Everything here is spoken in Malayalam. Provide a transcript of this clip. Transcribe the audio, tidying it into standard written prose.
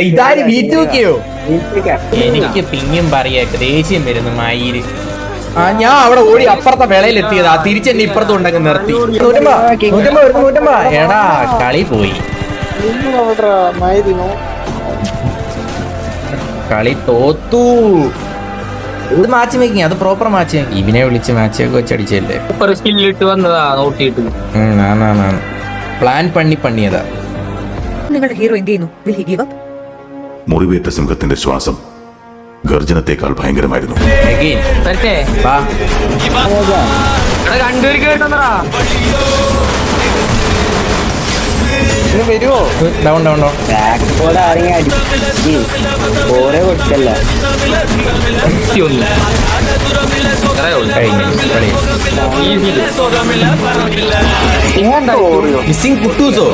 ഇതാര് വീട്ടുവെക്കയോ? എനിക്ക് പിന്നെയും പറയാ ദേഷ്യം വരുന്നു മയില്. ഞാൻ അവിടെ ഓടി അപ്പുറത്തെ വിളയിലെത്തിയതാ, തിരിച്ചെന്നെ ഇപ്പുറത്ത് ഉണ്ടെങ്കിൽ നിർത്തി. എടാ കളി പോയി, കളി തോത്തു. ഇത് മാച്ച് മേക്കിങ്, അത് പ്രോപ്പർ മാച്ച് മേക്കിങ്. ഇവനെ വിളിച്ച് മാച്ചൊക്കെ വെച്ചടിച്ചല്ലേ. പ്ലാൻ പണിയതാ. നിങ്ങളുടെ ഹീറോ എന്ത് ചെയ്യുന്നു? Will he give up? മുറിവേറ്റ സിംഹത്തിന്റെ ശ്വാസം ഗർജനത്തെക്കാൾ ഭയങ്കരമായിരുന്നു. വരുമോ? Down down down. ഓരോ കൊടുക്കല്ല മിസ്സിംഗ് കുട്ടൂസോ?